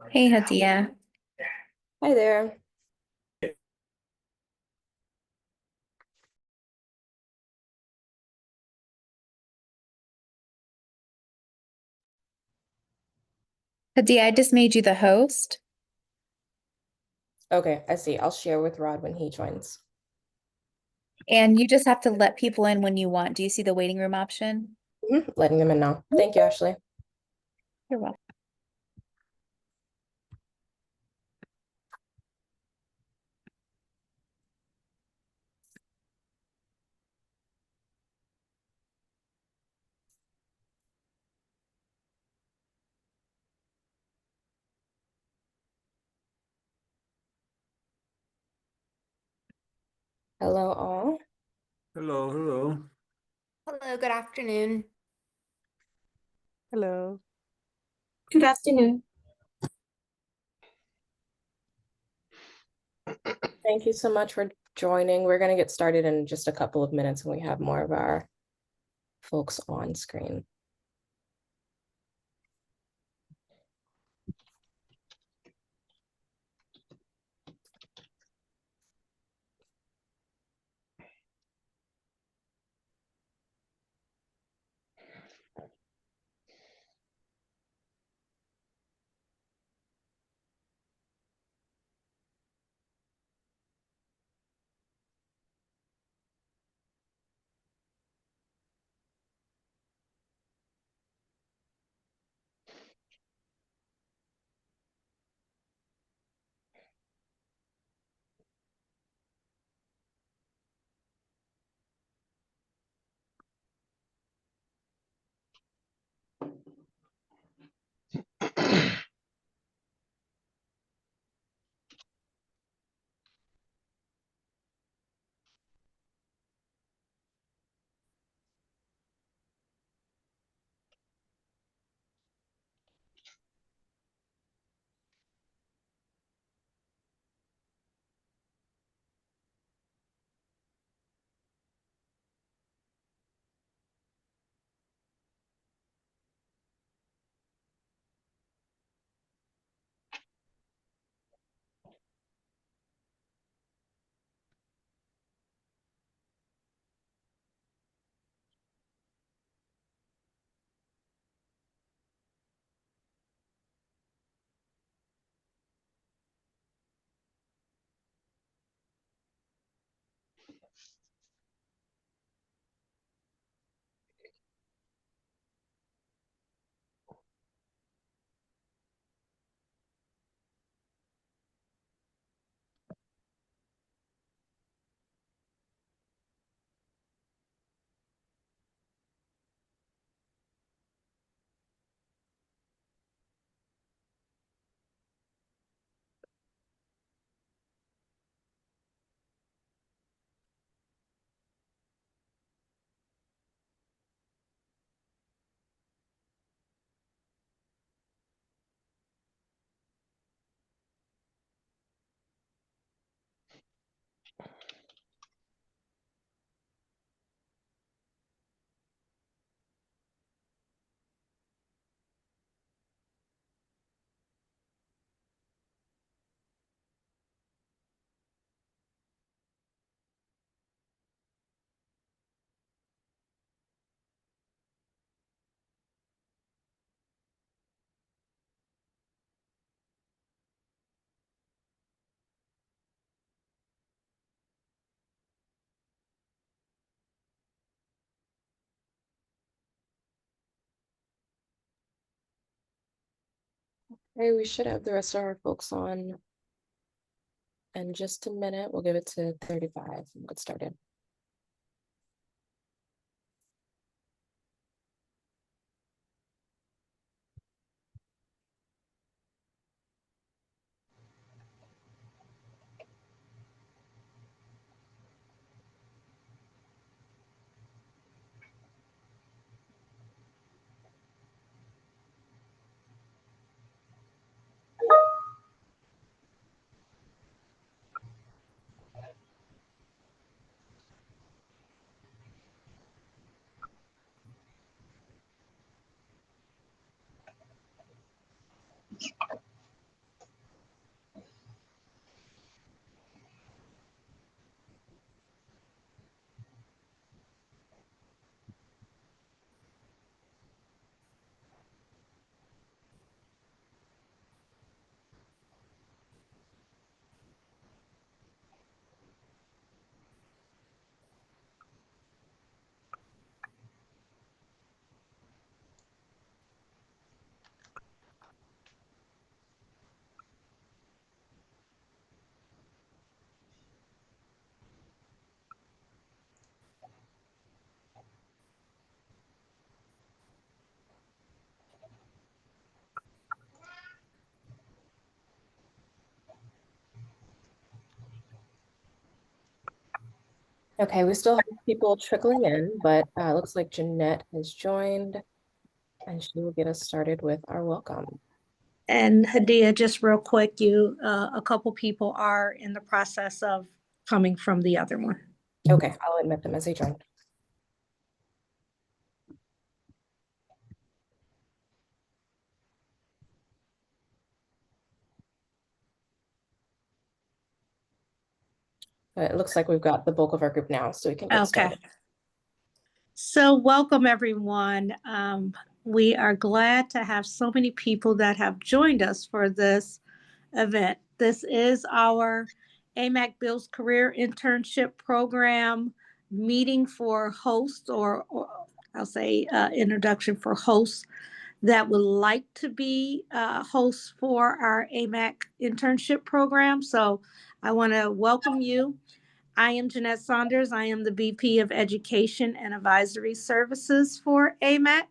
Hey, Hadia. Hi there. Hadia, I just made you the host. Okay, I see. I'll share with Rod when he joins. And you just have to let people in when you want. Do you see the waiting room option? Letting them in now. Thank you, Ashley. You're welcome. Hello, all. Hello, hello. Hello, good afternoon. Hello. Good afternoon. Thank you so much for joining. We're going to get started in just a couple of minutes when we have more of our folks on screen. Okay, we should have the rest of our folks on in just a minute. We'll give it to 35 and we'll get started. Okay, we still have people trickling in, but looks like Jeanette has joined and she will get us started with our welcome. And Hadia, just real quick, a couple people are in the process of coming from the other one. Okay, I'll admit them as they join. It looks like we've got the bulk of our group now, so we can get Okay. started. So welcome, everyone. We are glad to have so many people that have joined us for this event. This is our AMAC Builds Career Internship Program meeting for hosts, or I'll say introduction for hosts that would like to be hosts for our AMAC internship program. So I want to welcome you. I am Jeanette Saunders. I am the VP of Education and Advisory Services for AMAC.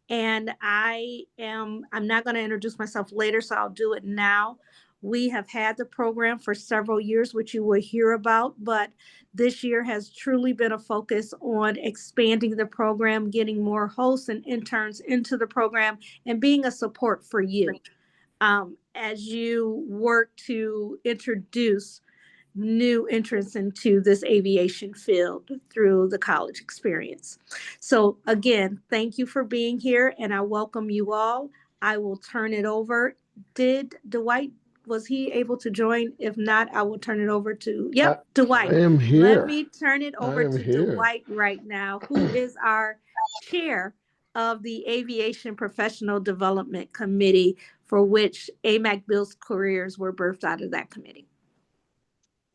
And I'm not going to introduce myself later, so I'll do it now. We have had the program for several years, which you will hear about, but this year has truly been a focus on expanding the program, getting more hosts and interns into the program, and being a support for you as you work to introduce new entrants into this aviation field through the college experience. So again, thank you for being here and I welcome you all. I will turn it over. Did Dwight, was he able to join? If not, I will turn it over to, Dwight. I am here. Let me turn it over to here. Dwight right now, who is our chair of the Aviation Professional Development Committee, for which AMAC Builds Careers were birthed out of that committee.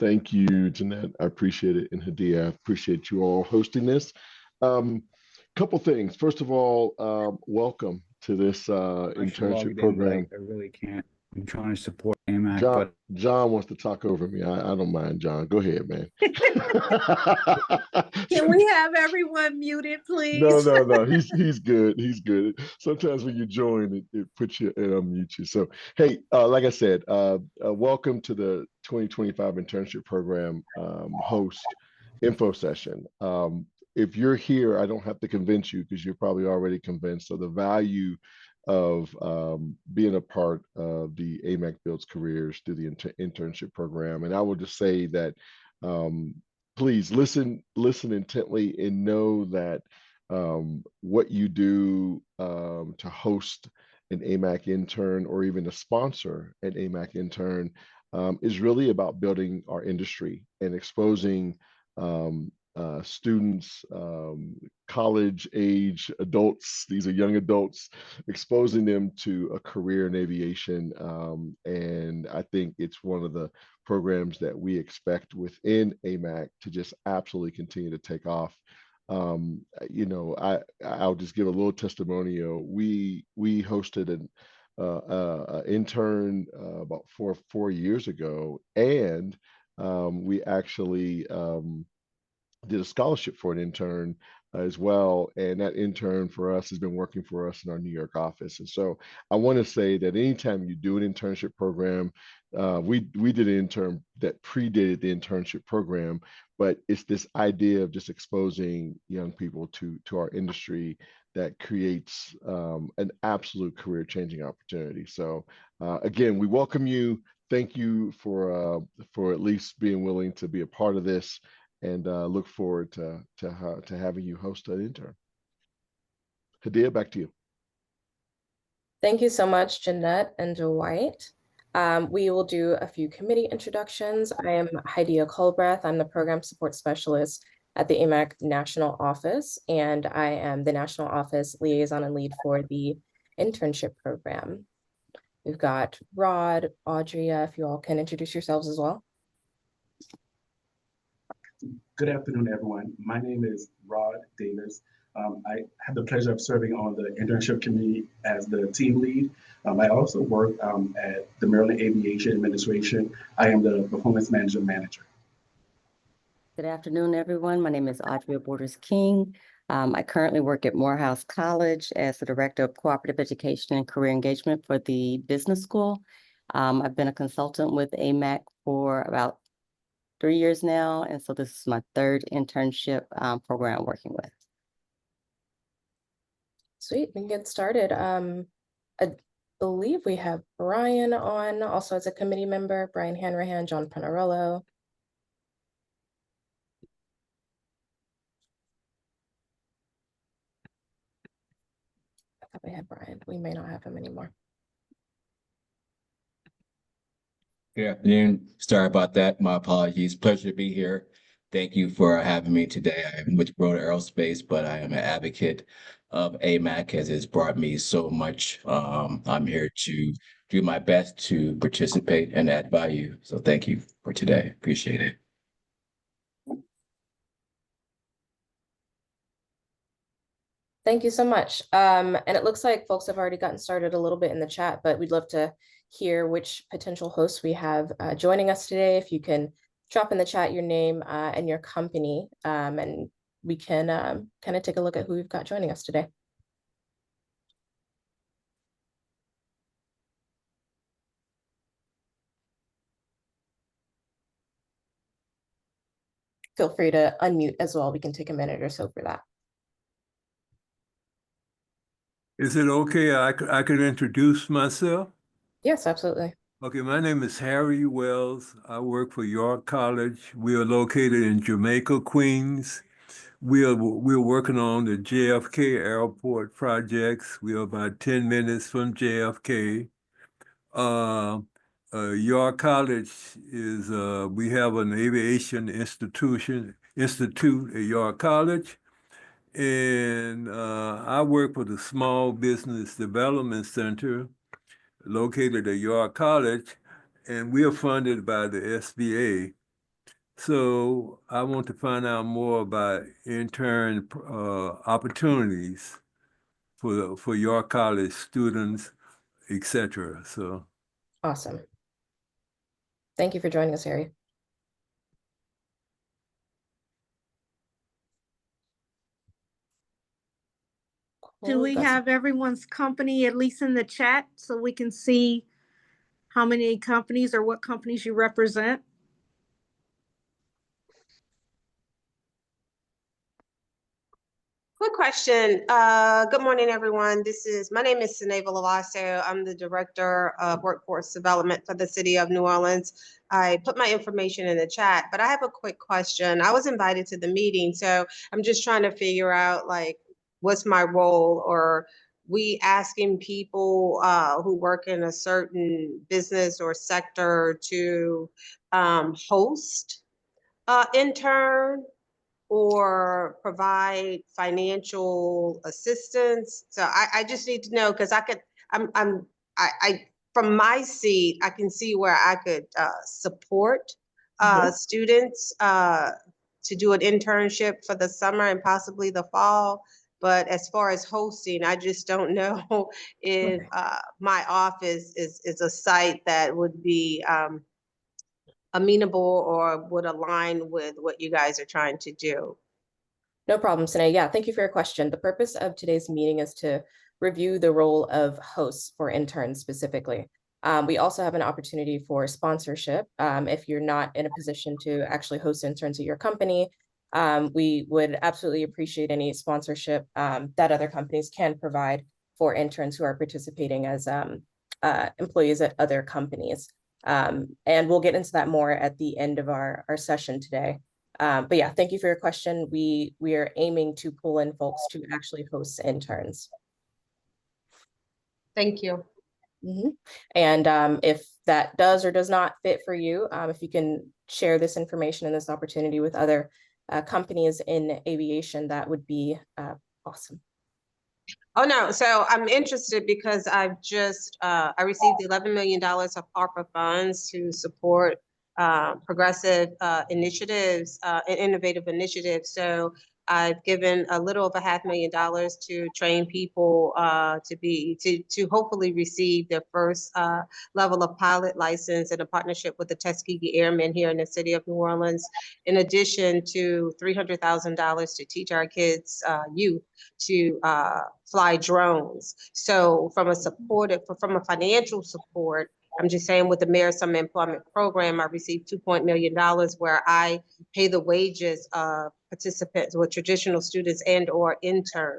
Thank you, Jeanette. I appreciate it. And Hadia, I appreciate you all hosting this. Couple things. First of all, welcome to this internship program. I really can't. I'm trying to support AMAC, John, John wants to talk over me. I don't mind, John. Go ahead, man. Can we have everyone muted, please? No. He's good. He's good. Sometimes when you join, it puts you and unmute you. So, hey, like I said, welcome to the 2025 internship program host info session. If you're here, I don't have to convince you because you're probably already convinced of the value of being a part of the AMAC Builds Careers through the internship program. And I will just say that please listen intently and know that what you do to host an AMAC intern or even to sponsor an AMAC intern is really about building our industry and exposing students, college age adults, these are young adults, exposing them to a career in aviation. And I think it's one of the programs that we expect within AMAC to just absolutely continue to take off. I'll just give a little testimonial. We hosted an intern about four years ago, and we actually did a scholarship for an intern as well. And that intern for us has been working for us in our New York office. And so I want to say that anytime you do an internship program, we did an intern that predated the internship program, but it's this idea of just exposing young people to our industry that creates an absolute career changing opportunity. So again, we welcome you. Thank you for at least being willing to be a part of this, and look forward to having you host an intern. Hadia, back to you. Thank you so much, Jeanette and Dwight. We will do a few committee introductions. I am Hadia Culbreath. I'm the Program Support Specialist at the AMAC National Office, and I am the National Office Liaison and Lead for the Internship Program. We've got Rod, Audria, if you all can introduce yourselves as well. Good afternoon, everyone. My name is Rod Davis. I have the pleasure of serving on the internship committee as the team lead. I also work at the Maryland Aviation Administration. I am the performance manager. Good afternoon, everyone. My name is Audria Borders King. I currently work at Morehouse College as the Director of Cooperative Education and Career Engagement for the Business School. I've been a consultant with AMAC for about 3 years now. And so this is my third internship program I'm working with. Sweet, we can get started. I believe we have Brian on also as a committee member, Brian Hanrahan, John Panarello. I thought we had Brian. We may not have him anymore. Good afternoon. Sorry about that. My apologies. Pleasure to be here. Thank you for having me today. I am with Broader Aerospace, but I am an advocate of AMAC as it's brought me so much. I'm here to do my best to participate and add value. So thank you for today. Appreciate it. Thank you so much. And it looks like folks have already gotten started a little bit in the chat, but we'd love to hear which potential hosts we have joining us today. If you can drop in the chat your name and your company, and we can kind of take a look at who we've got joining us today. Feel free to unmute as well. We can take a minute or so for that. Is it okay I could introduce myself? Yes, absolutely. Okay, my name is Harry Wells. I work for York College. We are located in Jamaica, Queens. We're working on the JFK Airport projects. We are about 10 minutes from JFK. York College is we have an aviation institute at York College. And I work for the Small Business Development Center located at York College, and we are funded by the SBA. So I want to find out more about intern opportunities for York College students, etc. So Awesome. Thank you for joining us, Harry. Do we have everyone's company at least in the chat so we can see how many companies or what companies you represent? Quick question. Good morning, everyone. My name is Sineva Lavasso. I'm the Director of Workforce Development for the City of New Orleans. I put my information in the chat, but I have a quick question. I was invited to the meeting, so I'm just trying to figure out like, what's my role, or we asking people who work in a certain business or sector to host intern or provide financial assistance. So I just need to know, because I from my seat, I can see where I could support students to do an internship for the summer and possibly the fall. But as far as hosting, I just don't know if my office is a site that would be amenable or would align with what you guys are trying to do. No problem, Sine. Yeah, thank you for your question. The purpose of today's meeting is to review the role of hosts for interns specifically. We also have an opportunity for sponsorship. If you're not in a position to actually host interns at your company, we would absolutely appreciate any sponsorship that other companies can provide for interns who are participating as employees at other companies. And we'll get into that more at the end of our session today. But yeah, thank you for your question. We are aiming to pull in folks to actually host interns. Thank you. Mm-hmm. And if that does or does not fit for you, if you can share this information and this opportunity with other companies in aviation, that would be awesome. Oh, no. So I'm interested because I've just, I received $11 million of ARPA funds to support progressive initiatives and innovative initiatives. So I've given a little over $500,000 to train people to hopefully receive their first level of pilot license in a partnership with the Tuskegee Airmen here in the city of New Orleans, in addition to $300,000 to teach our kids, youth, to fly drones. So from a financial support, I'm just saying with the Mayor Summer Employment Program, I received $2 million where I pay the wages of participants with traditional students and or interns.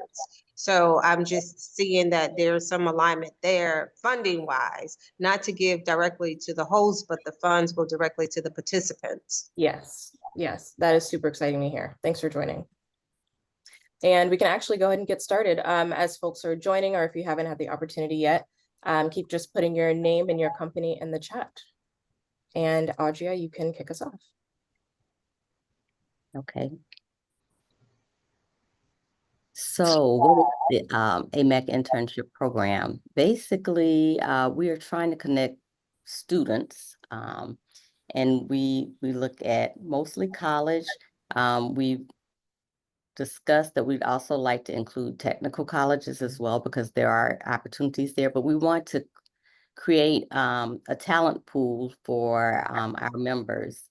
So I'm just seeing that there's some alignment there funding wise, not to give directly to the host, but the funds go directly to the participants. Yes, yes, that is super exciting to hear. Thanks for joining. And we can actually go ahead and get started. As folks are joining, or if you haven't had the opportunity yet, keep just putting your name and your company in the chat. And Audria, you can kick us off. Okay. So what is the AMAC internship program? Basically, we are trying to connect students, and we look at mostly college. We've discussed that we'd also like to include technical colleges as well, because there are opportunities there, but we want to create a talent pool for our members,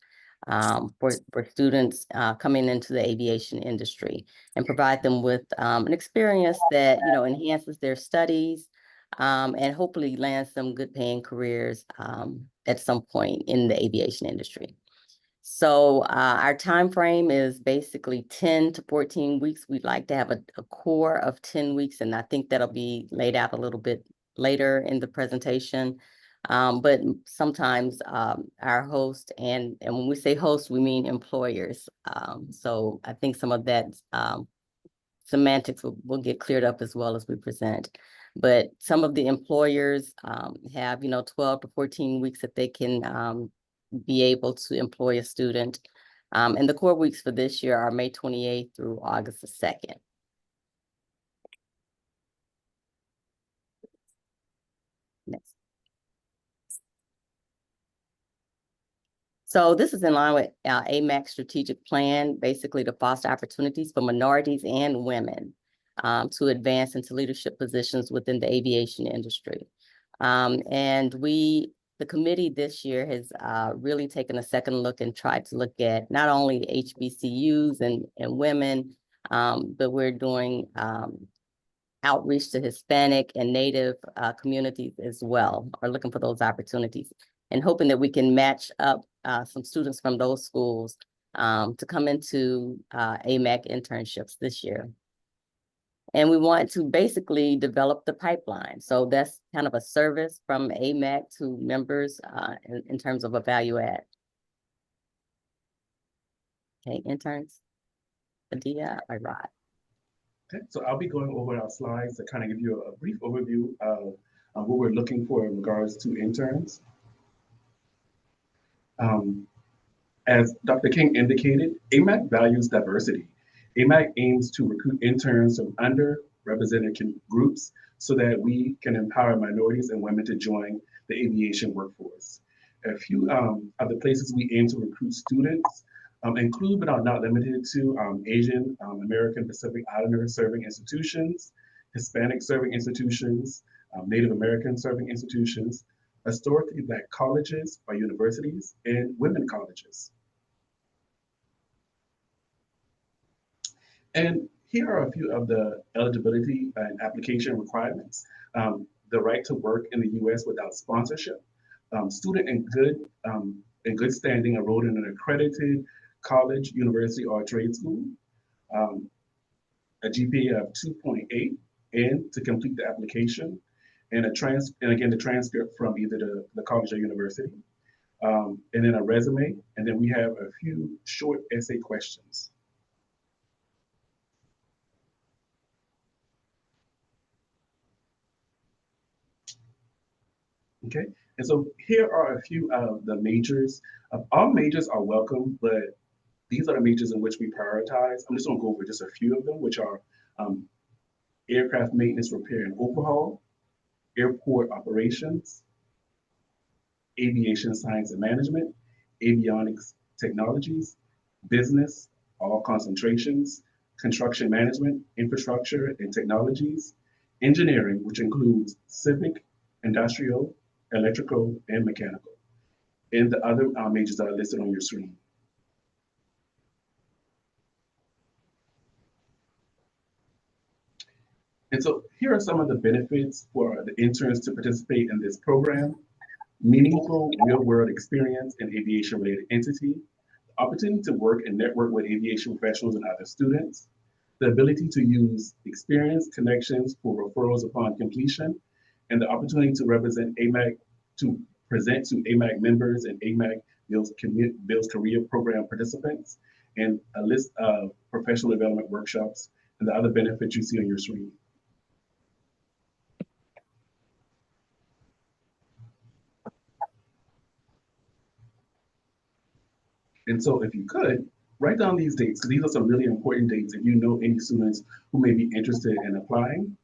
for students coming into the aviation industry, and provide them with an experience that, you know, enhances their studies, and hopefully lands some good paying careers at some point in the aviation industry. So our time frame is basically 10 to 14 weeks. We'd like to have a core of 10 weeks, and I think that'll be laid out a little bit later in the presentation. But sometimes our host, and when we say host, we mean employers. So I think some of that semantics will get cleared up as well as we present. But some of the employers have, you know, 12 to 14 weeks that they can be able to employ a student. And the core weeks for this year are May 28th through August the 2nd. Next. So this is in line with AMAC strategic plan, basically to foster opportunities for minorities and women to advance into leadership positions within the aviation industry. And the committee this year has really taken a second look and tried to look at not only HBCUs and women, but we're doing outreach to Hispanic and Native communities as well, are looking for those opportunities and hoping that we can match up some students from those schools to come into AMAC internships this year. And we want to basically develop the pipeline. So that's kind of a service from AMAC to members in terms of a value add. Okay, interns, Adia or Rod. Okay, so I'll be going over our slides to kind of give you a brief overview of what we're looking for in regards to interns. As Dr. King indicated, AMAC values diversity. AMAC aims to recruit interns from underrepresented groups so that we can empower minorities and women to join the aviation workforce. A few of the places we aim to recruit students include, but are not limited to, Asian, American, Pacific Islander serving institutions, Hispanic serving institutions, Native American serving institutions, historically Black colleges or universities, and women colleges. And here are a few of the eligibility and application requirements. The right to work in the U.S. without sponsorship. Student in good standing enrolled in an accredited college, university, or trade school. A GPA of 2.8 and to complete the application. And again, the transcript from either the college or university. And then a resume. And then we have a few short essay questions. Okay, and so here are a few of the majors. All majors are welcome, but these are the majors in which we prioritize. I'm just gonna go over just a few of them, which are aircraft maintenance, repair, and overhaul, airport operations, aviation science and management, avionics technologies, business, all concentrations, construction management, infrastructure and technologies, engineering, which includes civic, industrial, electrical, and mechanical. And the other majors that are listed on your screen. And so here are some of the benefits for the interns to participate in this program. meaningful real-world experience in aviation-related entity, the opportunity to work and network with aviation professionals and other students, the ability to use experience connections for referrals upon completion, and the opportunity to represent AMAC, to present to AMAC members and AMAC Builds Career Program participants, and a list of professional development workshops and the other benefits you see on your screen. And so if you could, write down these dates, because these are some really important dates if you know any students who may be interested in applying.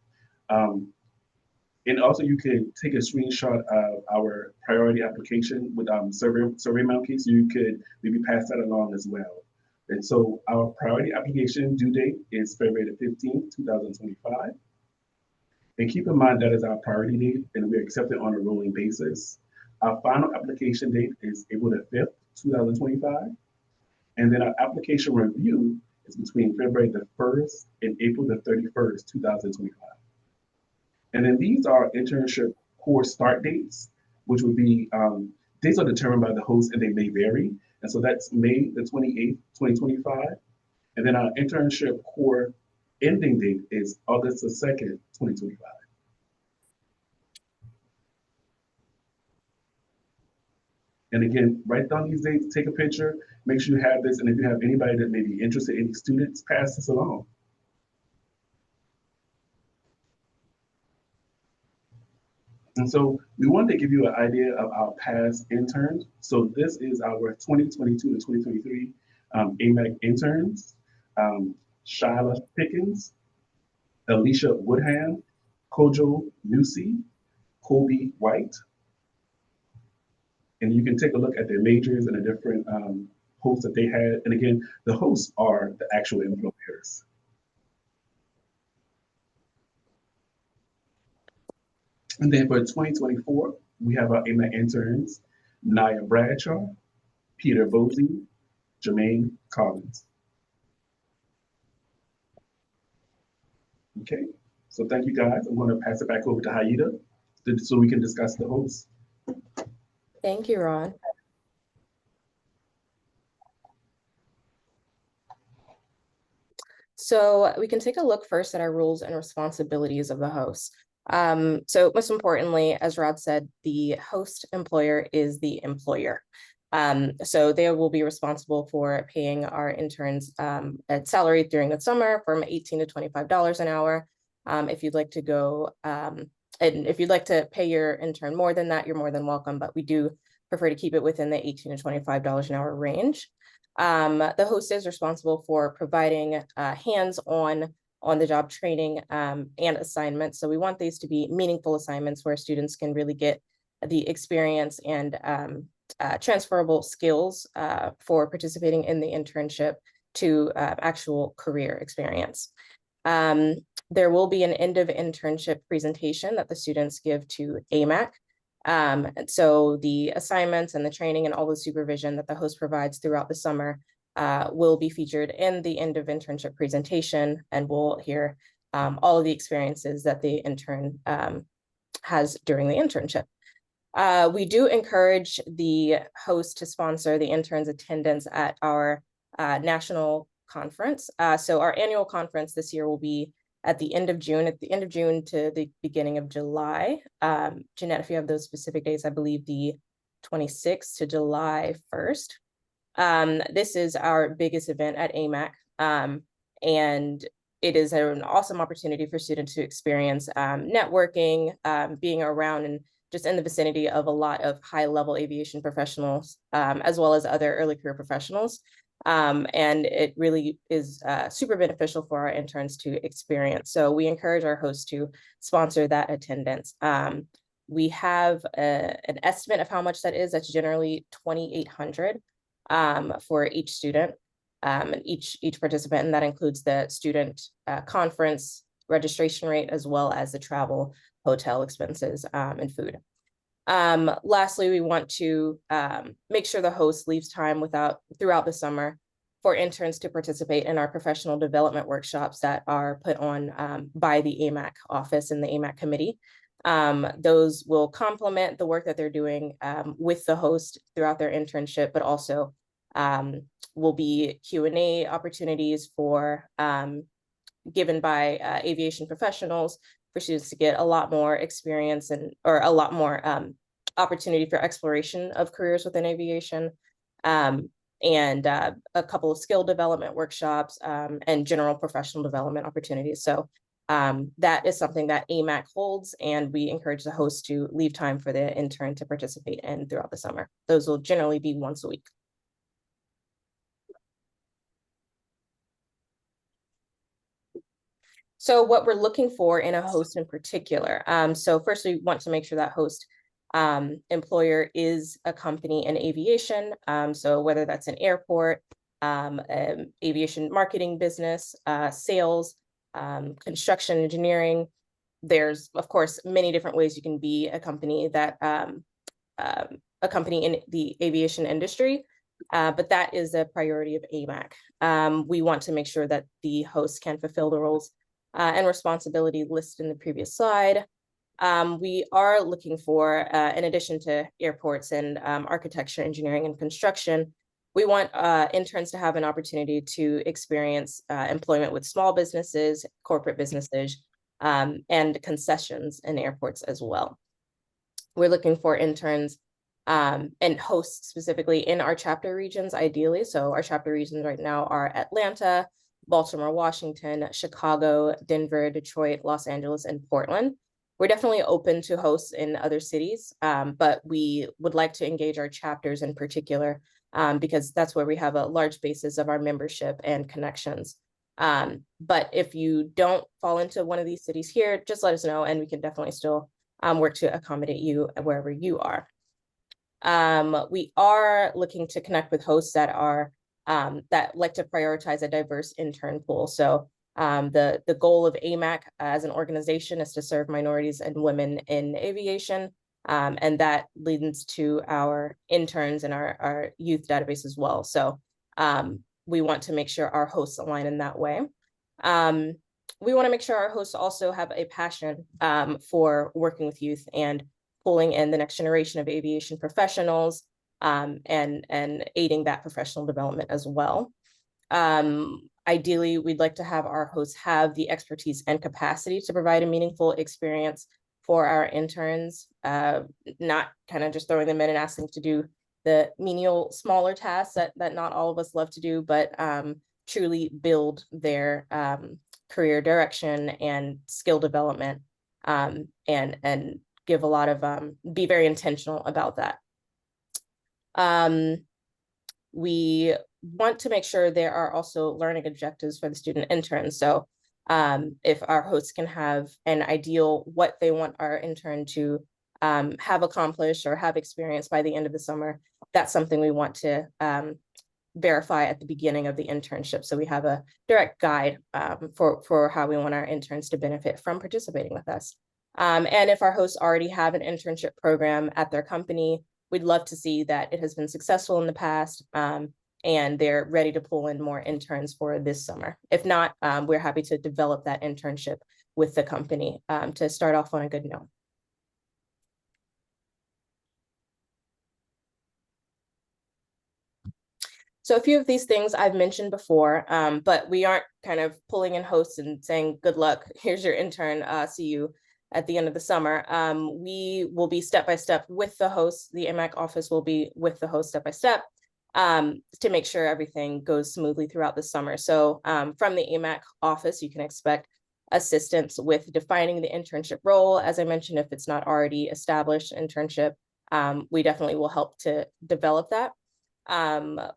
And also you can take a screenshot of our priority application with survey monkey, so you could maybe pass that along as well. And so our priority application due date is February the 15th, 2025. And keep in mind that is our priority date and we accept it on a rolling basis. Our final application date is April the 5th, 2025. And then our application review is between February the 1st and April the 31st, 2025. And then these are internship course start dates, which would be, dates are determined by the host and they may vary. And so that's May the 28th, 2025. And then our internship core ending date is August the 2nd, 2025. And again, write down these dates, take a picture, make sure you have this. And if you have anybody that may be interested, any students, pass this along. And so we wanted to give you an idea of our past interns. So this is our 2022 to 2023 AMAC interns. Shyla Pickens, Alicia Woodham, Kojo Nusi, Colby White. And you can take a look at their majors and the different hosts that they had. And again, the hosts are the actual employers. And then for 2024, we have our AMAC interns, Naya Bradshaw, Peter Bosey, Jermaine Collins. Okay, so thank you guys. I'm going to pass it back over to Haida so we can discuss the hosts. Thank you, Ron. So we can take a look first at our roles and responsibilities of the host. So most importantly, as Rod said, the host employer is the employer. So they will be responsible for paying our interns at salary during the summer from $18 to $25 an hour. If you'd like to go, and if you'd like to pay your intern more than that, you're more than welcome, but we do prefer to keep it within the $18 to $25 an hour range. The host is responsible for providing hands-on the job training and assignments. So we want these to be meaningful assignments where students can really get the experience and transferable skills for participating in the internship to actual career experience. There will be an end of internship presentation that the students give to AMAC. And so the assignments and the training and all the supervision that the host provides throughout the summer will be featured in the end of internship presentation, and we'll hear all of the experiences that the intern has during the internship. We do encourage the host to sponsor the intern's attendance at our national conference. So our annual conference this year will be at the end of June to the beginning of July. Jeanette, if you have those specific dates, I believe the 26th to July 1st. This is our biggest event at AMAC, and it is an awesome opportunity for students to experience networking, being around and just in the vicinity of a lot of high-level aviation professionals, as well as other early career professionals. And it really is super beneficial for our interns to experience. So we encourage our hosts to sponsor that attendance. We have an estimate of how much that is. That's generally $2,800 for each student and each participant, and that includes the student conference registration rate as well as the travel, hotel expenses, and food. Lastly, we want to make sure the host leaves time throughout the summer for interns to participate in our professional development workshops that are put on by the AMAC office and the AMAC committee. Those will complement the work that they're doing with the host throughout their internship, but also will be Q&A opportunities for given by aviation professionals for students to get a lot more experience or a lot more opportunity for exploration of careers within aviation, and a couple of skill development workshops and general professional development opportunities. So that is something that AMAC holds, and we encourage the host to leave time for the intern to participate in throughout the summer. Those will generally be once a week. So what we're looking for in a host in particular. So first, we want to make sure that host employer is a company in aviation. So whether that's an airport, aviation marketing business, sales, construction engineering. There's, of course, many different ways you can be a company that a company in the aviation industry. But that is a priority of AMAC. We want to make sure that the host can fulfill the roles and responsibility listed in the previous slide. We are looking for, in addition to airports and architecture, engineering, and construction, we want interns to have an opportunity to experience employment with small businesses, corporate businesses, and concessions in airports as well. We're looking for interns and hosts specifically in our chapter regions, ideally. So our chapter regions right now are Atlanta, Baltimore, Washington, Chicago, Denver, Detroit, Los Angeles, and Portland. We're definitely open to hosts in other cities, but we would like to engage our chapters in particular because that's where we have a large basis of our membership and connections. But if you don't fall into one of these cities here, just let us know and we can definitely still work to accommodate you wherever you are. We are looking to connect with hosts that are that like to prioritize a diverse intern pool. So the goal of AMAC as an organization is to serve minorities and women in aviation, and that leads to our interns and our youth database as well. So we want to make sure our hosts align in that way. We want to make sure our hosts also have a passion for working with youth and pulling in the next generation of aviation professionals, and aiding that professional development as well. Ideally, we'd like to have our hosts have the expertise and capacity to provide a meaningful experience for our interns, not kind of just throwing them in and asking to do the menial, smaller tasks that not all of us love to do, but truly build their career direction and skill development, and give a lot of, be very intentional about that. We want to make sure there are also learning objectives for the student interns. So if our hosts can have an ideal what they want our intern to have accomplished or have experienced by the end of the summer, that's something we want to verify at the beginning of the internship. So we have a direct guide for how we want our interns to benefit from participating with us. And if our hosts already have an internship program at their company, we'd love to see that it has been successful in the past, and they're ready to pull in more interns for this summer. If not, we're happy to develop that internship with the company to start off on a good note. So a few of these things I've mentioned before, but we aren't kind of pulling in hosts and saying, good luck, here's your intern, see you at the end of the summer. We will be step-by-step with the host. The AMAC office will be with the host step-by-step to make sure everything goes smoothly throughout the summer. So from the AMAC office, you can expect assistance with defining the internship role. As I mentioned, if it's not already established internship, we definitely will help to develop that.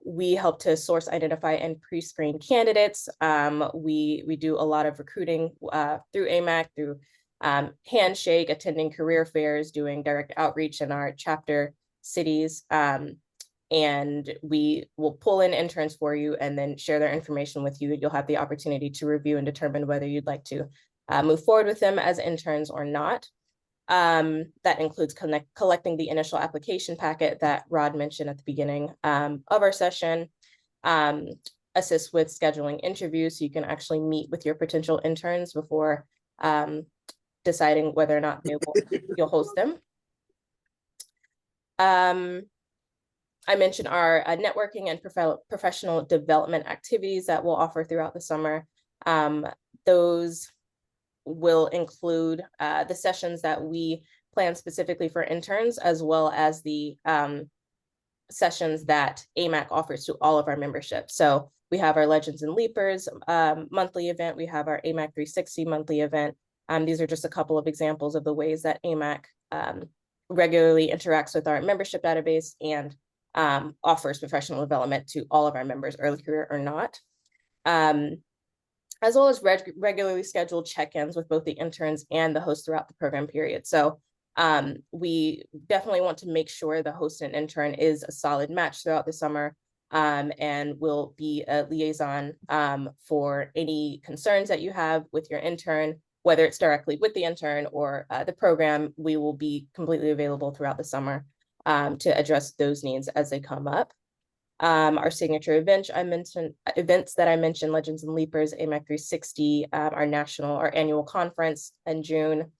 We help to source, identify, and pre-screen candidates. We do a lot of recruiting through AMAC, through Handshake, attending career fairs, doing direct outreach in our chapter cities. And we will pull in interns for you and then share their information with you. You'll have the opportunity to review and determine whether you'd like to move forward with them as interns or not. That includes collecting the initial application packet that Rod mentioned at the beginning of our session, assist with scheduling interviews so you can actually meet with your potential interns before deciding whether or not you'll host them. I mentioned our networking and professional development activities that we'll offer throughout the summer. Those will include the sessions that we plan specifically for interns, as well as the sessions that AMAC offers to all of our membership. So we have our Legends and Leapers monthly event. We have our AMAC 360 monthly event. These are just a couple of examples of the ways that AMAC regularly interacts with our membership database and offers professional development to all of our members, early career or not. As well as regularly scheduled check-ins with both the interns and the hosts throughout the program period. So we definitely want to make sure the host and intern is a solid match throughout the summer, and will be a liaison for any concerns that you have with your intern, whether it's directly with the intern or the program. We will be completely available throughout the summer to address those needs as they come up. Our signature events that I mentioned, Legends and Leapers, AMAC 360, our annual conference in June,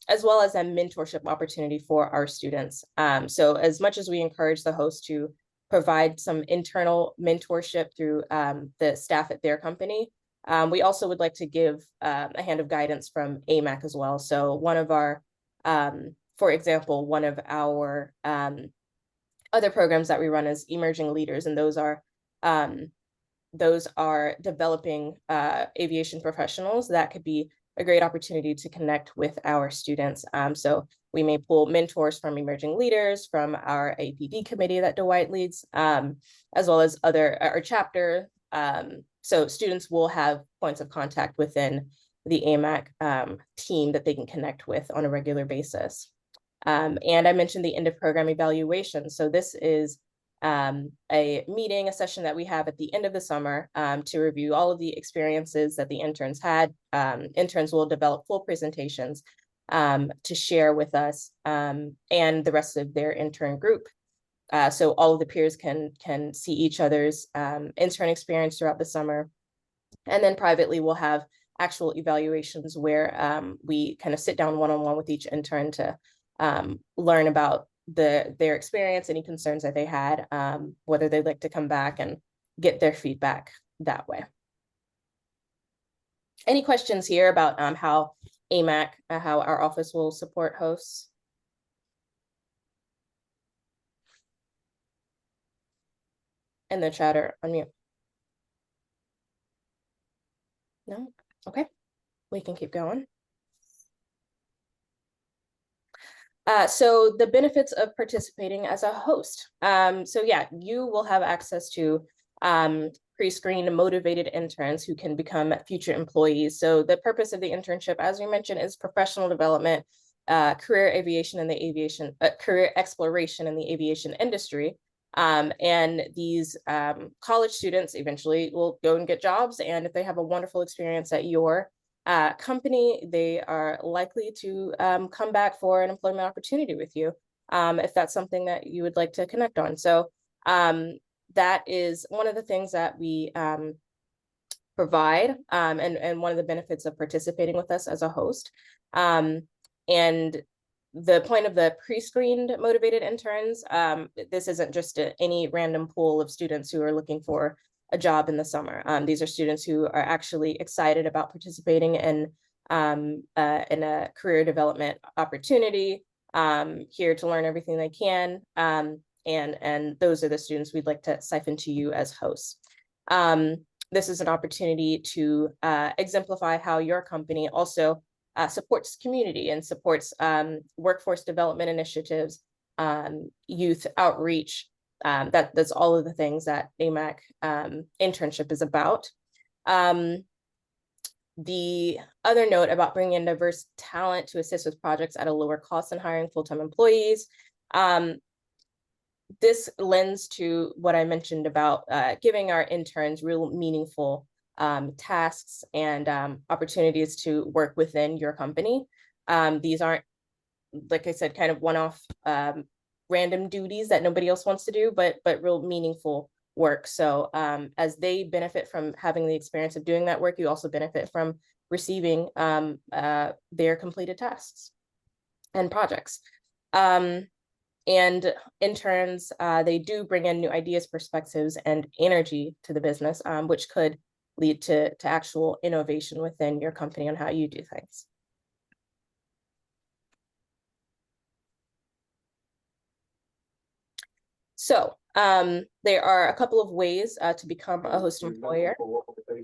as well as a mentorship opportunity for our students. So as much as we encourage the host to provide some internal mentorship through the staff at their company, we also would like to give a hand of guidance from AMAC as well. So one of our, for example, one of our other programs that we run is Emerging Leaders, and those are developing aviation professionals. That could be a great opportunity to connect with our students. So we may pull mentors from Emerging Leaders, from our APD committee that Dwight leads, as well as our chapter. So students will have points of contact within the AMAC team that they can connect with on a regular basis. And I mentioned the end of program evaluation. So this is a session that we have at the end of the summer to review all of the experiences that the interns had. Interns will develop full presentations to share with us and the rest of their intern group. So all of the peers can see each other's intern experience throughout the summer. And then privately, we'll have actual evaluations where we kind of sit down one-on-one with each intern to learn about their experience, any concerns that they had, whether they'd like to come back and get their feedback that way. Any questions here about how AMAC, how our office will support hosts? And the chatter unmute. No? Okay, we can keep going. So the benefits of participating as a host. So yeah, you will have access to pre-screened motivated interns who can become future employees. So the purpose of the internship, as we mentioned, is professional development, career exploration in the aviation industry. And these college students eventually will go and get jobs. And if they have a wonderful experience at your company, they are likely to come back for an employment opportunity with you, if that's something that you would like to connect on. So that is one of the things that we provide, and one of the benefits of participating with us as a host. And the point of the pre-screened motivated interns, this isn't just any random pool of students who are looking for a job in the summer. These are students who are actually excited about participating in a career development opportunity, here to learn everything they can. And those are the students we'd like to siphon to you as hosts. This is an opportunity to exemplify how your company also supports community and supports workforce development initiatives, youth outreach. That's all of the things that AMAC internship is about. The other note about bringing in diverse talent to assist with projects at a lower cost than hiring full-time employees. This lends to what I mentioned about giving our interns real meaningful tasks and opportunities to work within your company. These aren't, like I said, kind of one-off random duties that nobody else wants to do, but real meaningful work. So as they benefit from having the experience of doing that work, you also benefit from receiving their completed tasks and projects. And interns, they do bring in new ideas, perspectives, and energy to the business, which could lead to actual innovation within your company on how you do things. So there are a couple of ways to become a host employer. Do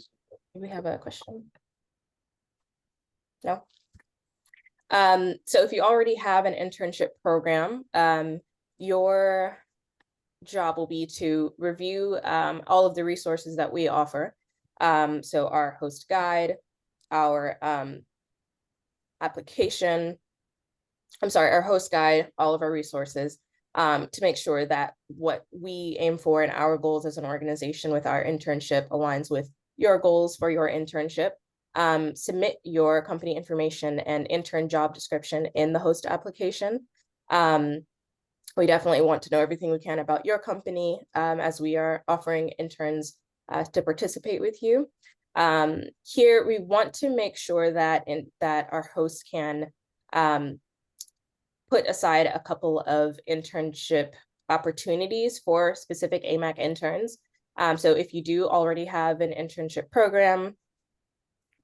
we have a question? No? So if you already have an internship program, your job will be to review all of the resources that we offer. So our host guide, our application, our host guide, all of our resources, to make sure that what we aim for and our goals as an organization with our internship aligns with your goals for your internship. Submit your company information and intern job description in the host application. We definitely want to know everything we can about your company as we are offering interns to participate with you. Here, we want to make sure that our hosts can put aside a couple of internship opportunities for specific AMAC interns. So if you do already have an internship program,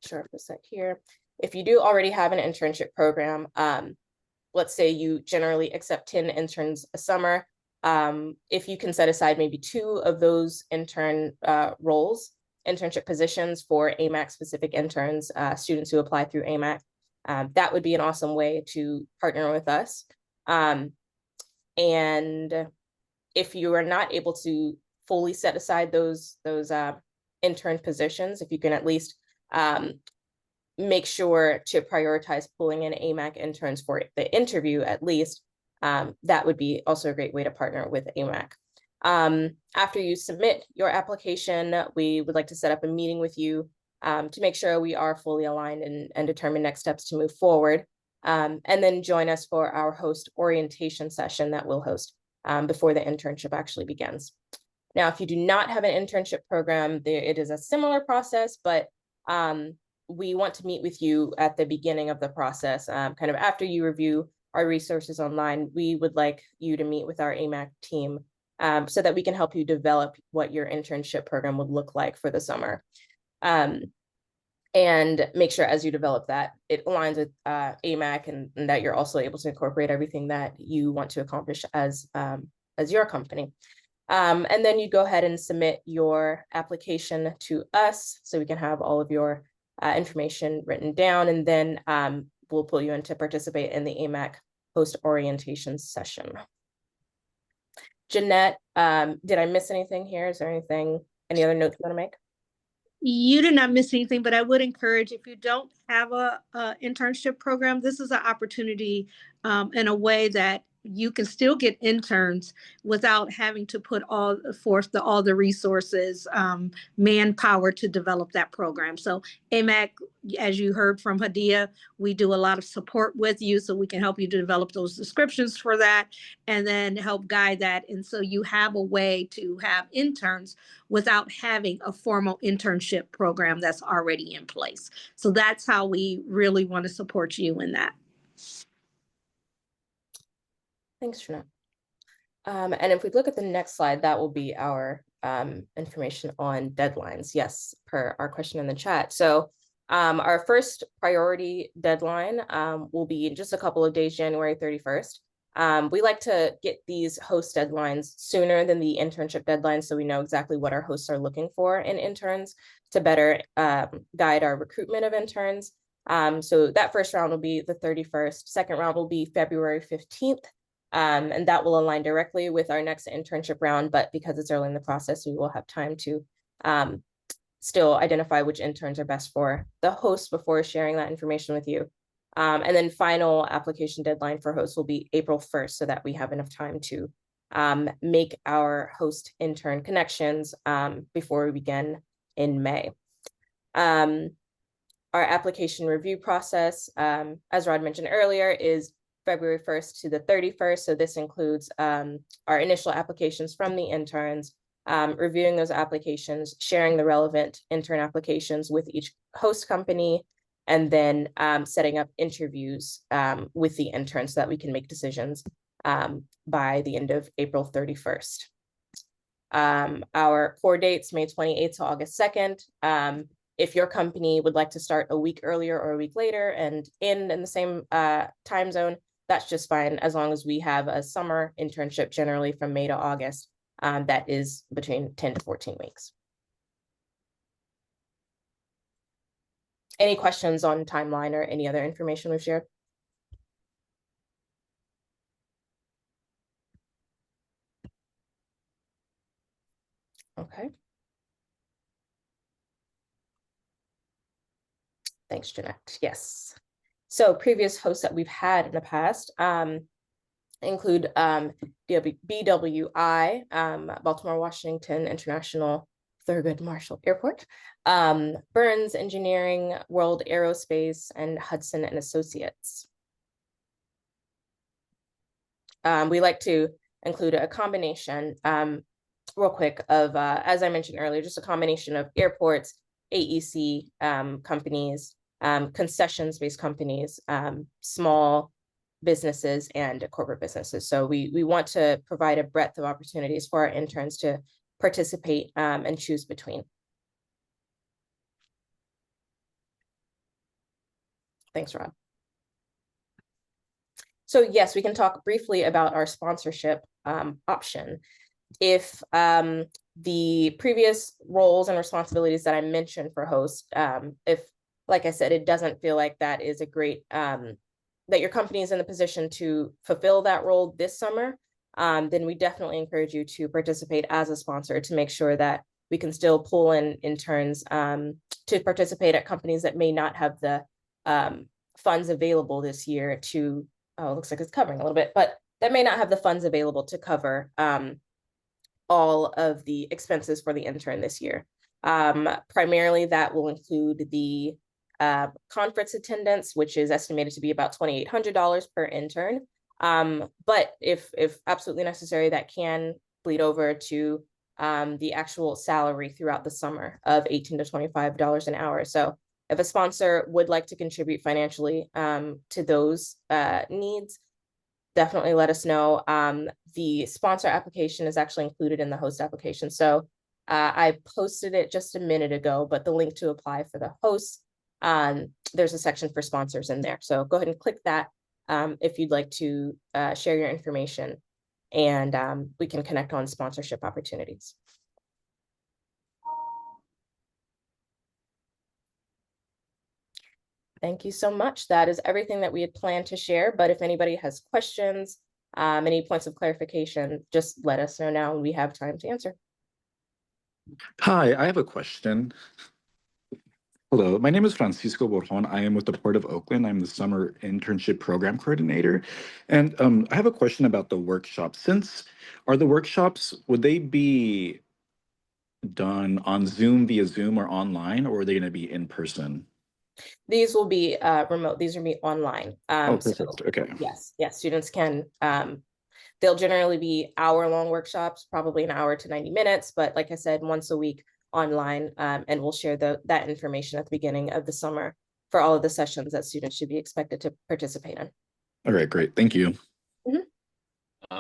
if you do already have an internship program, let's say you generally accept 10 interns a summer, if you can set aside maybe 2 of those intern roles, internship positions for AMAC specific interns, students who apply through AMAC, that would be an awesome way to partner with us. And if you are not able to fully set aside those intern positions, if you can at least make sure to prioritize pulling in AMAC interns for the interview at least, that would be also a great way to partner with AMAC. After you submit your application, we would like to set up a meeting with you to make sure we are fully aligned and determine next steps to move forward. And then join us for our host orientation session that we'll host before the internship actually begins. Now, if you do not have an internship program, it is a similar process, but we want to meet with you at the beginning of the process, kind of after you review our resources online. We would like you to meet with our AMAC team so that we can help you develop what your internship program would look like for the summer. And make sure as you develop that, it aligns with AMAC and that you're also able to incorporate everything that you want to accomplish as your company. And then you go ahead and submit your application to us so we can have all of your information written down, and then we'll pull you in to participate in the AMAC host orientation session. Jeanette, did I miss anything here? Is there any other notes you want to make? You did not miss anything, but I would encourage, if you don't have a internship program, this is an opportunity in a way that you can still get interns without having to put all the resources, manpower to develop that program. So AMAC, as you heard from Hadia, we do a lot of support with you so we can help you to develop those descriptions for that and then help guide that. And so you have a way to have interns without having a formal internship program that's already in place. So that's how we really want to support you in that. Thanks, Jeanette. And if we look at the next slide, that will be our information on deadlines. Yes, per our question in the chat. So our first priority deadline will be in just a couple of days, January 31st. We like to get these host deadlines sooner than the internship deadline, so we know exactly what our hosts are looking for in interns to better guide our recruitment of interns. So that first round will be the 31st. Second round will be February 15th. And that will align directly with our next internship round, but because it's early in the process, we will have time to still identify which interns are best for the host before sharing that information with you. And then final application deadline for hosts will be April 1st, so that we have enough time to make our host intern connections before we begin in May. Our application review process, as Rod mentioned earlier, is February 1st to the 31st. So this includes our initial applications from the interns, reviewing those applications, sharing the relevant intern applications with each host company, and then setting up interviews with the interns so that we can make decisions by the end of April 31st. Our core dates, May 28th to August 2nd. If your company would like to start a week earlier or a week later and in the same time zone, that's just fine, as long as we have a summer internship generally from May to August that is between 10 to 14 weeks. Any questions on timeline or any other information we've shared? Okay. Thanks, Jeanette. Yes. So previous hosts that we've had in the past include BWI, Baltimore Washington International Thurgood Marshall Airport, Burns Engineering, World Aerospace, and Hudson and Associates. We like to include a combination, real quick, of, as I mentioned earlier, just a combination of airports, AEC companies, concessions-based companies, small businesses, and corporate businesses. So we want to provide a breadth of opportunities for our interns to participate and choose between. Thanks, Rob. So yes, we can talk briefly about our sponsorship option. If the previous roles and responsibilities that I mentioned for host, if, like I said, it doesn't feel like that is a great, that your company is in the position to fulfill that role this summer, then we definitely encourage you to participate as a sponsor to make sure that we can still pull in interns to participate at companies that may not have the funds available this year to, oh, it looks like it's covering a little bit, but that may not have the funds available to cover all of the expenses for the intern this year. Primarily that will include the conference attendance, which is estimated to be about $2,800 per intern. But if absolutely necessary, that can bleed over to the actual salary throughout the summer of $18 to $25 an hour. So if a sponsor would like to contribute financially to those needs, definitely let us know. The sponsor application is actually included in the host application. So I posted it just a minute ago, but the link to apply for the host, there's a section for sponsors in there. So go ahead and click that if you'd like to share your information, and we can connect on sponsorship opportunities. Thank you so much. That is everything that we had planned to share, but if anybody has questions, any points of clarification, just let us know now and we have time to answer. Hi, I have a question. Hello, my name is Francisco Borjon. I am with the Port of Oakland. I'm the Summer Internship Program Coordinator. And I have a question about the workshops. Are the workshops, would they be done on Zoom, via Zoom, or online, or are they going to be in person? These will be remote. These will be online. Oh, perfect. So, Okay. yes, students can, they'll generally be hour-long workshops, probably an hour to 90 minutes, but like I said, once a week online, and we'll share that information at the beginning of the summer for all of the sessions that students should be expected to participate in. All right, great. Thank you.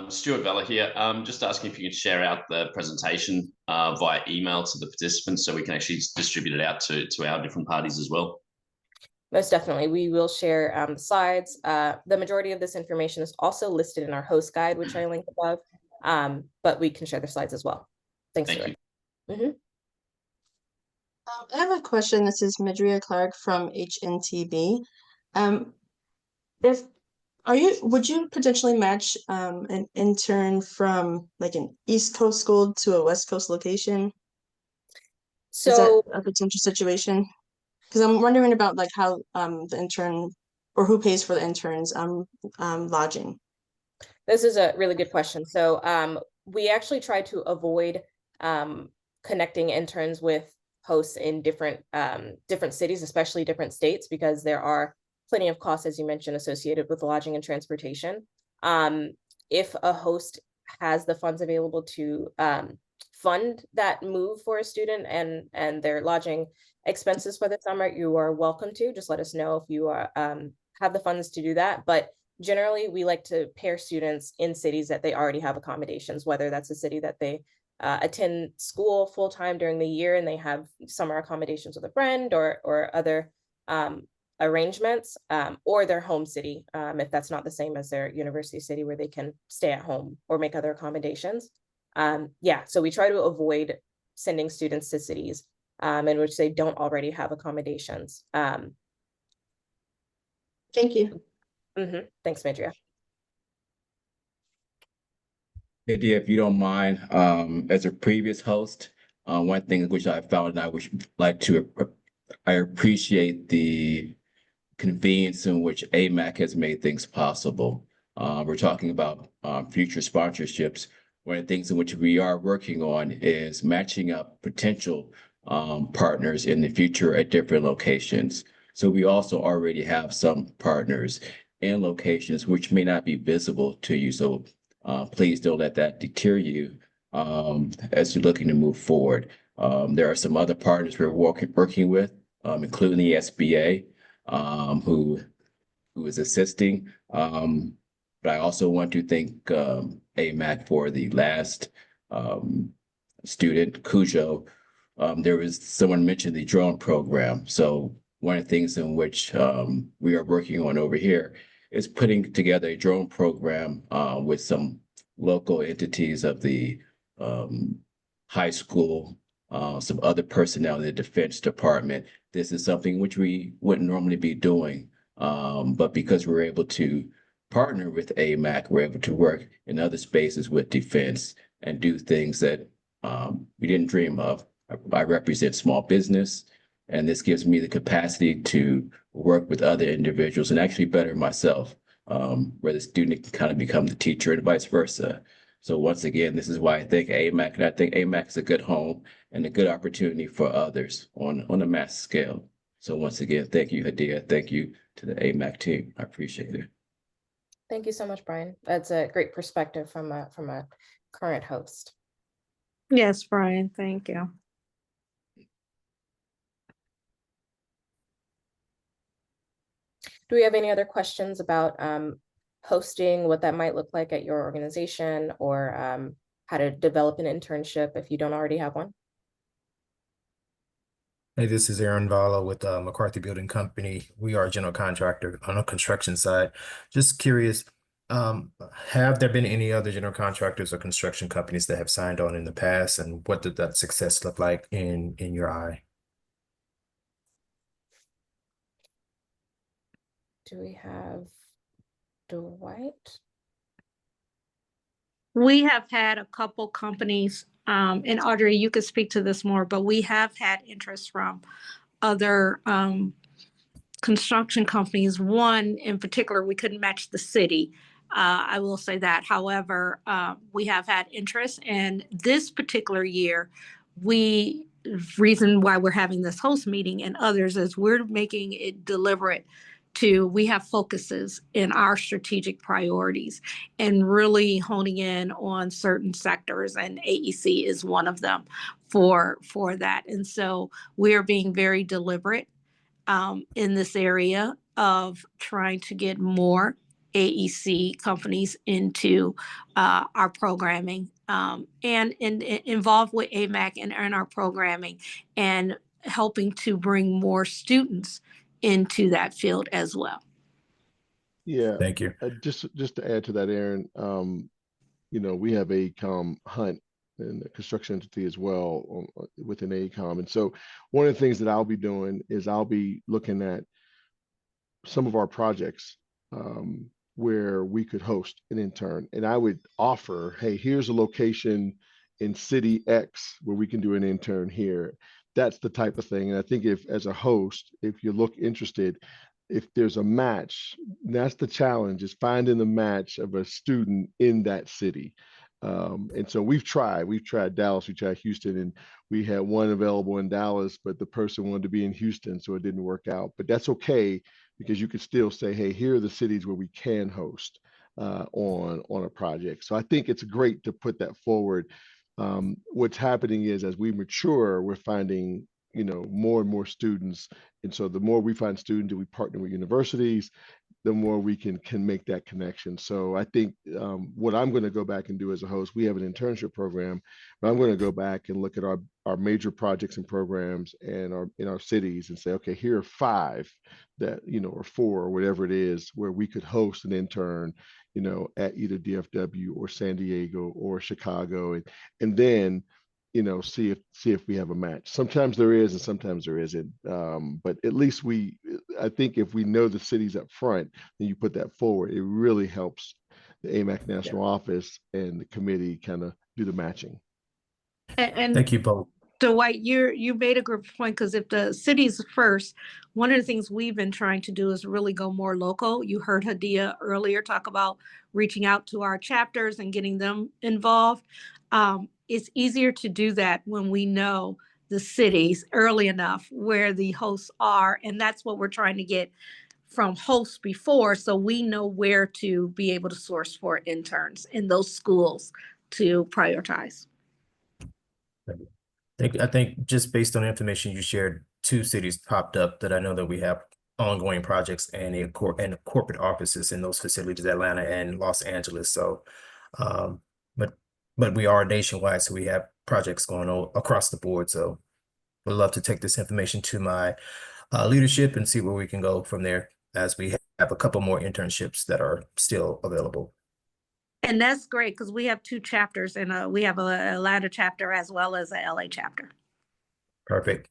Stuart Vella here. Just asking if you could share out the presentation via email to the participants so we can actually distribute it out to our different parties as well. Most definitely. We will share the slides. The majority of this information is also listed in our host guide, which I linked above, but we can share the slides as well. Thanks, Stuart. I have a question. This is Madria Clark from HNTB. Would you potentially match an intern from like an East Coast school to a West Coast location? So, is that a potential situation? Because I'm wondering about like how the intern, or who pays for the interns lodging. This is a really good question. So we actually try to avoid connecting interns with hosts in different cities, especially different states, because there are plenty of costs, as you mentioned, associated with lodging and transportation. If a host has the funds available to fund that move for a student and their lodging expenses for the summer, you are welcome to. Just let us know if you are have the funds to do that. But generally, we like to pair students in cities that they already have accommodations, whether that's a city that they attend school full-time during the year and they have summer accommodations with a friend or other arrangements, or their home city, if that's not the same as their university city where they can stay at home or make other accommodations. Yeah, so we try to avoid sending students to cities in which they don't already have accommodations. Thank you. Thanks, Madria. Idea, if you don't mind, as a previous host, one thing which I found and I would like to, I appreciate the convenience in which AMAC has made things possible. We're talking about future sponsorships. One of the things in which we are working on is matching up potential partners in the future at different locations. So we also already have some partners in locations which may not be visible to you. So please don't let that deter you as you're looking to move forward. There are some other partners we're working with, including the SBA, who is assisting. But I also want to thank AMAC for the last student, Cujo. There was someone mentioned the drone program. So one of the things in which we are working on over here is putting together a drone program with some local entities of the high school, some other personnel in the Defense Department. This is something which we wouldn't normally be doing, but because we're able to partner with AMAC, we're able to work in other spaces with defense and do things that we didn't dream of. I represent small business, and this gives me the capacity to work with other individuals and actually better myself, where the student can kind of become the teacher and vice versa. So once again, this is why I think AMAC, and I think AMAC is a good home and a good opportunity for others on a mass scale. So once again, thank you, Hadia. Thank you to the AMAC team. I appreciate it. Thank you so much, Brian. That's a great perspective from a current host. Yes, Brian, thank you. Do we have any other questions about hosting, what that might look like at your organization, or how to develop an internship if you don't already have one? Hey, this is Aaron Vala with McCarthy Building Company. We are a general contractor on the construction side. Just curious, have there been any other general contractors or construction companies that have signed on in the past, and what did that success look like in your eye? Do we have Dwight? We have had a couple companies, and Audrey, you could speak to this more, but we have had interest from other construction companies. One in particular, we couldn't match the city. I will say that. However, we have had interest, and this particular year, reason why we're having this host meeting and others is we're making it deliberate we have focuses in our strategic priorities and really honing in on certain sectors, and AEC is one of them for that. And so we're being very deliberate in this area of trying to get more AEC companies into our programming and involved with AMAC and our programming, and helping to bring more students into that field as well. Yeah. Thank you. Just to add to that, Aaron, we have AECOM Hunt and the construction entity as well within AECOM. And so one of the things that I'll be doing is I'll be looking at some of our projects where we could host an intern. And I would offer, hey, here's a location in city X where we can do an intern here. That's the type of thing. And I think as a host, if you look interested, if there's a match, that's the challenge, is finding the match of a student in that city. And so we've tried Dallas, we tried Houston, and we had one available in Dallas, but the person wanted to be in Houston, so it didn't work out. But that's okay, because you could still say, hey, here are the cities where we can host on a project. So I think it's great to put that forward. what's happening is as we mature, we're finding, more and more students. And so the more we find students and we partner with universities, the more we can make that connection. So I think what I'm going to go back and do as a host, we have an internship program, but I'm going to go back and look at our major projects and programs and in our cities and say, okay, here are 5 that, or 4 or whatever it is, where we could host an intern, at either DFW or San Diego or Chicago, and then see if we have a match. Sometimes there is and sometimes there isn't, but at least I think if we know the cities up front and you put that forward, it really helps the AMAC national office and the committee kind of do the matching. And Thank you both. Dwight, you made a good point, because if the city's first, one of the things we've been trying to do is really go more local. You heard Hadia earlier talk about reaching out to our chapters and getting them involved. It's easier to do that when we know the cities early enough where the hosts are, and that's what we're trying to get from hosts before, so we know where to be able to source for interns in those schools to prioritize. I think just based on the information you shared, 2 cities popped up that I know that we have ongoing projects and corporate offices in those facilities, Atlanta and Los Angeles. So, but we are nationwide, so we have projects going on across the board. So would love to take this information to my leadership and see where we can go from there, as we have a couple more internships that are still available. And that's great, because we have 2 chapters, and we have a Atlanta chapter as well as a LA chapter. Perfect.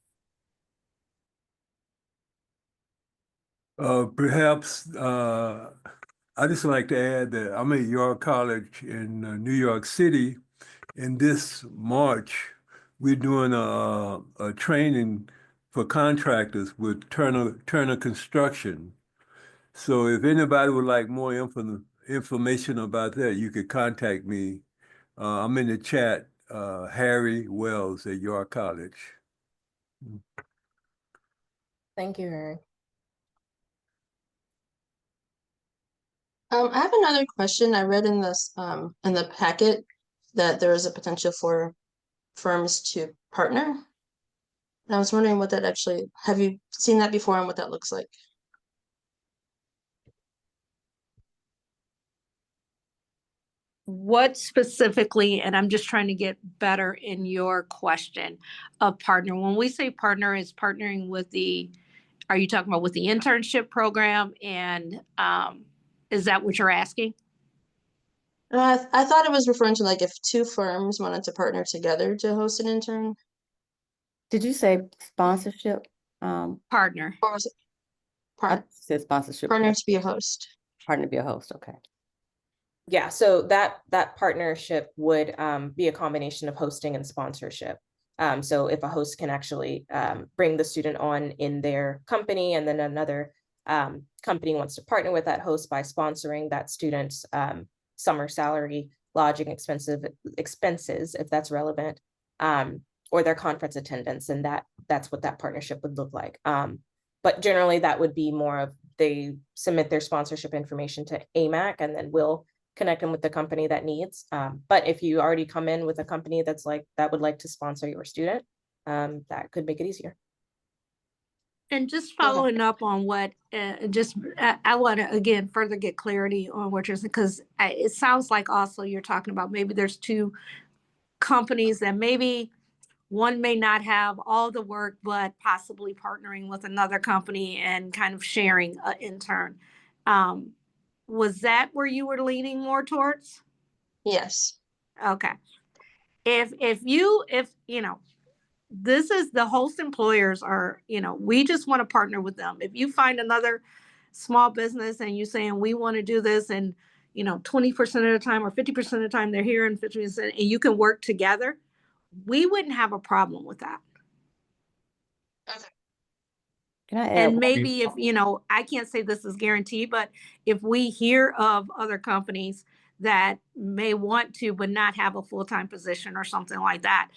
Perhaps I just like to add that I'm at York College in New York City, and this March we're doing a training for contractors with Turner Construction. So if anybody would like more information about that, you could contact me. I'm in the chat, Harry Wells at York College. Thank you, Harry. I have another question. I read in the packet that there is a potential for firms to partner. And I was wondering what that actually, have you seen that before and what that looks like? What specifically, and I'm just trying to get better in your question of partner. When we say partner, is partnering with are you talking about with the internship program? And is that what you're asking? I thought it was referring to like if 2 firms wanted to partner together to host an intern. Did you say sponsorship? Partner. Or was it I said sponsorship. partner to be a host? Partner to be a host, okay. Yeah, so that partnership would be a combination of hosting and sponsorship. So if a host can actually bring the student on in their company, and then another company wants to partner with that host by sponsoring that student's summer salary, lodging expenses, if that's relevant, or their conference attendance, and that's what that partnership would look like. But generally that would be more of, they submit their sponsorship information to AMAC, and then we'll connect them with the company that needs. But if you already come in with a company that would like to sponsor your student, that could make it easier. And just following up on what, I want to again further get clarity on what you're saying, because it sounds like also you're talking about maybe there's 2 companies that maybe one may not have all the work, but possibly partnering with another company and kind of sharing an intern. Was that where you were leaning more towards? Yes. Okay. If this is the host employers are, we just want to partner with them. If you find another small business and you're saying we want to do this, and 20% of the time or 50% of the time they're here and 50%, and you can work together, we wouldn't have a problem with that. Okay. Can I add? And maybe if, I can't say this is guaranteed, but if we hear of other companies that may want to, but not have a full-time position or something like that,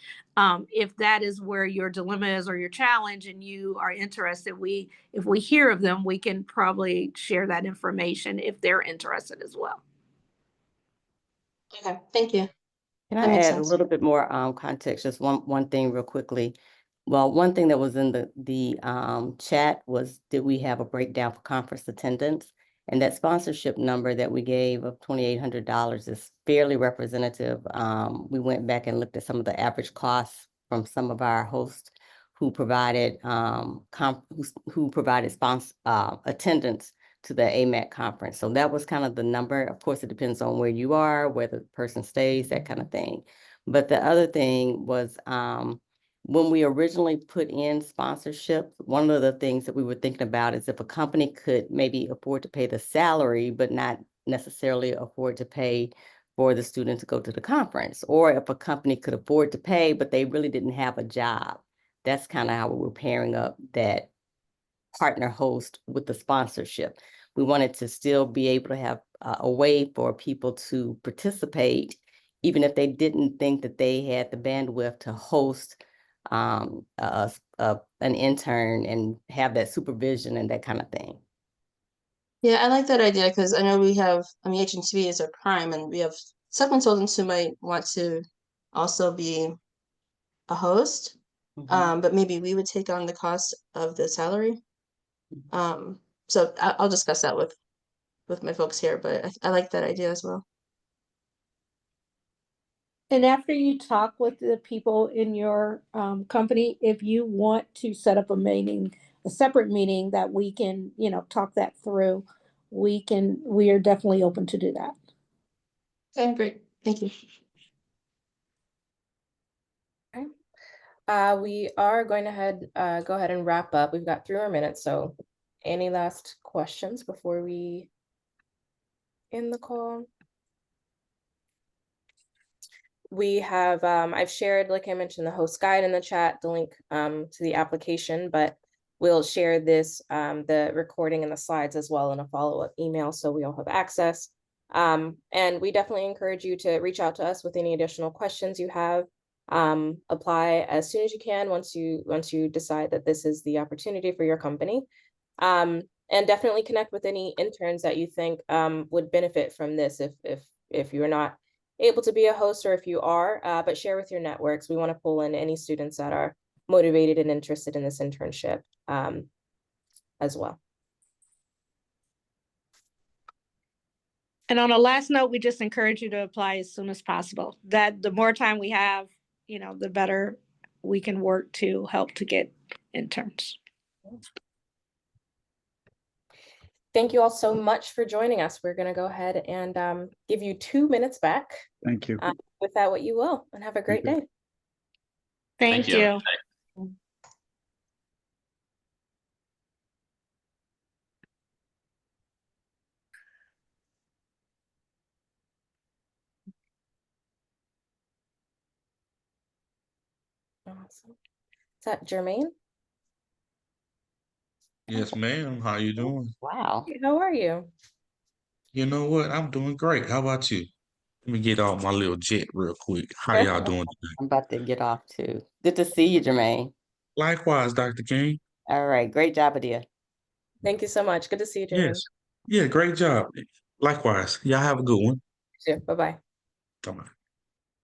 if that is where your dilemma is or your challenge and you are interested, if we hear of them, we can probably share that information if they're interested as well. Okay, thank you. Can That I makes add a sense. little bit more context? Just one thing real quickly. Well, one thing that was in the chat was, did we have a breakdown for conference attendance? And that sponsorship number that we gave of $2,800 is fairly representative. We went back and looked at some of the average costs from some of our hosts who provided who provided attendance to the AMAC conference. So that was kind of the number. Of course, it depends on where you are, where the person stays, that kind of thing. But the other thing was, when we originally put in sponsorship, one of the things that we were thinking about is if a company could maybe afford to pay the salary, but not necessarily afford to pay for the student to go to the conference, or if a company could afford to pay, but they really didn't have a job. That's kind of how we were pairing up that partner host with the sponsorship. We wanted to still be able to have a way for people to participate, even if they didn't think that they had the bandwidth to host an intern and have that supervision and that kind of thing. Yeah, I like that idea because I know we have, I mean, HNTV is our prime, and we have some consultants who might want to also be a host, but maybe we would take on the cost of the salary. So I'll discuss that with my folks here, but I like that idea as well. And after you talk with the people in your company, if you want to set up a meeting, a separate meeting that we can, talk that through, we are definitely open to do that. Okay, great. Thank you. Okay. We are going to go ahead and wrap up. We've got 3 more minutes, so any last questions before we end the call? We have, I've shared, like I mentioned, the host guide in the chat, the link to the application, but we'll share this, the recording and the slides as well in a follow-up email so we all have access. And we definitely encourage you to reach out to us with any additional questions you have. Apply as soon as you can once you decide that this is the opportunity for your company. And definitely connect with any interns that you think would benefit from this if you're not able to be a host, or if you are, but share with your networks. We want to pull in any students that are motivated and interested in this internship as well. And on a last note, we just encourage you to apply as soon as possible. That the more time we have, the better we can work to help to get interns. Thank you all so much for joining us. We're going to go ahead and give you 2 minutes back. Thank you. With that, what you will, and have a great day. Thank you. Awesome. Is that Jermaine? Yes, ma'am. How you doing? Wow. How are you? You know what? I'm doing great. How about you? Let me get off my little jet real quick. How y'all doing today? I'm about to get off too. Good to see you, Jermaine. Likewise, Dr. King. All right. Great job, Adia. Thank you so much. Good to see you, Jermaine. Yes. Yeah, great job. Likewise. Y'all have a good one. Bye-bye. Bye-bye.